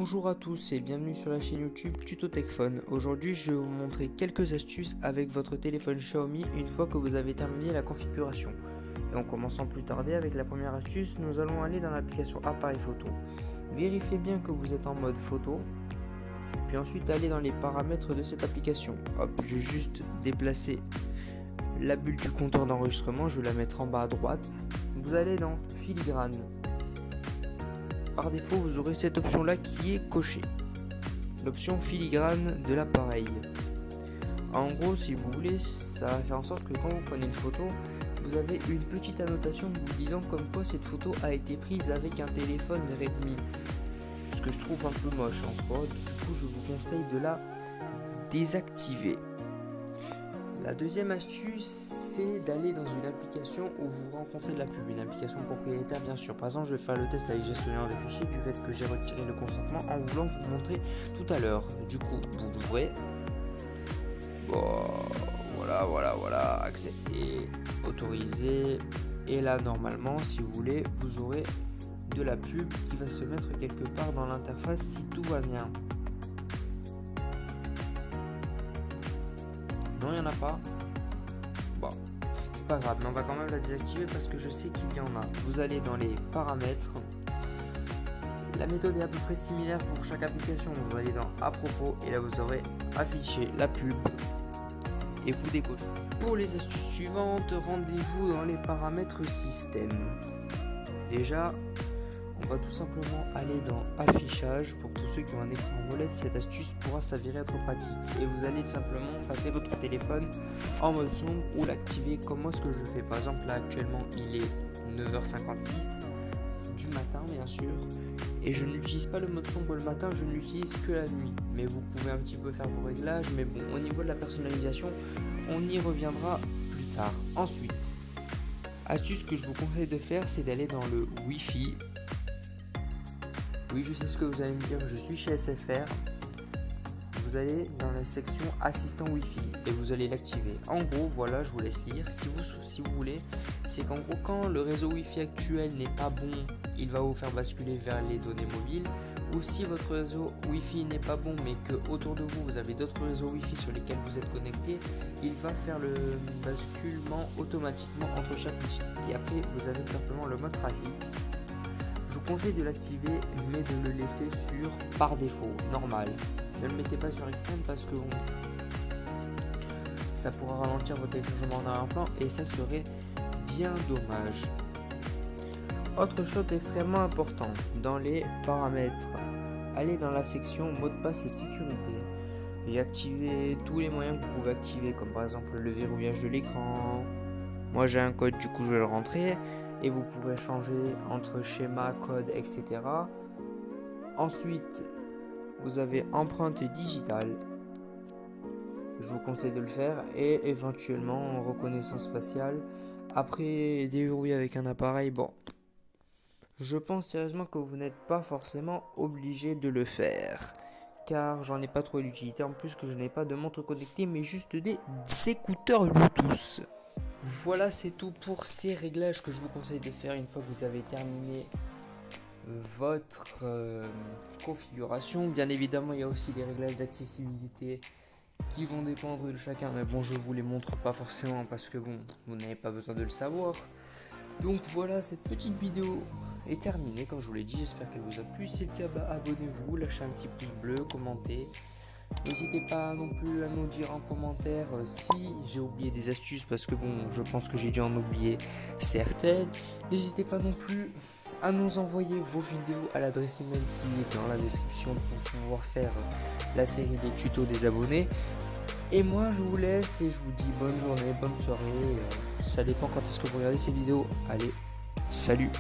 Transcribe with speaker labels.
Speaker 1: Bonjour à tous et bienvenue sur la chaîne YouTube Tuto Techphone. Aujourd'hui je vais vous montrer quelques astuces avec votre téléphone Xiaomi une fois que vous avez terminé la configuration. Et en commençant plus tarder avec la première astuce, nous allons aller dans l'application appareil photo. Vérifiez bien que vous êtes en mode photo, puis ensuite allez dans les paramètres de cette application. Hop, je vais juste déplacer la bulle du compteur d'enregistrement, je vais la mettre en bas à droite. Vous allez dans filigrane. Par défaut, vous aurez cette option-là qui est cochée, l'option filigrane de l'appareil. En gros, si vous voulez, ça va faire en sorte que quand vous prenez une photo, vous avez une petite annotation vous disant comme quoi cette photo a été prise avec un téléphone Redmi. Ce que je trouve un peu moche en soi, du coup je vous conseille de la désactiver. La deuxième astuce, c'est d'aller dans une application où vous rencontrez de la pub, une application propriétaire bien sûr. Par exemple, je vais faire le test avec gestionnaire de fichiers du fait que j'ai retiré le consentement en voulant vous montrer tout à l'heure. Du coup, vous l'ouvrez. Bon, voilà, accepter, autoriser. Et là, normalement, si vous voulez, vous aurez de la pub qui va se mettre quelque part dans l'interface si tout va bien. Non, il n'y en a pas. Bon, c'est pas grave, mais on va quand même la désactiver parce que je sais qu'il y en a. Vous allez dans les paramètres. La méthode est à peu près similaire pour chaque application. Vous allez dans à propos et là vous aurez affiché la pub et vous décochez. Pour les astuces suivantes, rendez-vous dans les paramètres système. Déjà, on va tout simplement aller dans affichage. Pour tous ceux qui ont un écran AMOLED, cette astuce pourra s'avérer être pratique et vous allez simplement passer votre téléphone en mode sombre ou l'activer comme moi ce que je fais. Par exemple là actuellement il est 9h56 du matin bien sûr et je n'utilise pas le mode sombre le matin, je ne l'utilise que la nuit, mais vous pouvez un petit peu faire vos réglages. Mais bon, au niveau de la personnalisation on y reviendra plus tard. Ensuite, astuce que je vous conseille de faire, c'est d'aller dans le Wi-Fi. Oui, je sais ce que vous allez me dire, je suis chez SFR. Vous allez dans la section assistant Wi-Fi et vous allez l'activer. En gros, voilà, je vous laisse lire si vous voulez. C'est qu'en gros, quand le réseau Wi-Fi actuel n'est pas bon, il va vous faire basculer vers les données mobiles. Ou si votre réseau Wi-Fi n'est pas bon, mais que autour de vous, vous avez d'autres réseaux Wi-Fi sur lesquels vous êtes connecté, il va faire le basculement automatiquement entre chaque Wi-Fi. Et après, vous avez tout simplement le mode trafic. Je vous conseille de l'activer mais de le laisser sur par défaut, normal. Ne le mettez pas sur extrême parce que ça pourra ralentir votre téléchargement en arrière-plan et ça serait bien dommage. Autre chose extrêmement important, dans les paramètres, allez dans la section mot de passe et sécurité et activez tous les moyens que vous pouvez activer, comme par exemple le verrouillage de l'écran. Moi j'ai un code, du coup je vais le rentrer. Et vous pouvez changer entre schéma, code, etc. Ensuite, vous avez empreinte digitale. Je vous conseille de le faire. Et éventuellement reconnaissance faciale. Après, déverrouiller avec un appareil. Bon, je pense sérieusement que vous n'êtes pas forcément obligé de le faire. Car j'en ai pas trop l'utilité. En plus que je n'ai pas de montre connectée, mais juste des écouteurs Bluetooth. Voilà, c'est tout pour ces réglages que je vous conseille de faire une fois que vous avez terminé votre configuration. Bien évidemment, il y a aussi des réglages d'accessibilité qui vont dépendre de chacun. Mais bon, je vous les montre pas forcément parce que bon, vous n'avez pas besoin de le savoir. Donc voilà, cette petite vidéo est terminée. Comme je vous l'ai dit, j'espère qu'elle vous a plu. Si c'est le cas, abonnez-vous, lâchez un petit pouce bleu, commentez. N'hésitez pas non plus à nous dire en commentaire si j'ai oublié des astuces parce que bon, je pense que j'ai dû en oublier certaines. N'hésitez pas non plus à nous envoyer vos vidéos à l'adresse email qui est dans la description pour pouvoir faire la série des tutos des abonnés. Et moi je vous laisse et je vous dis bonne journée, bonne soirée. Ça dépend quand est-ce que vous regardez ces vidéos. Allez, salut!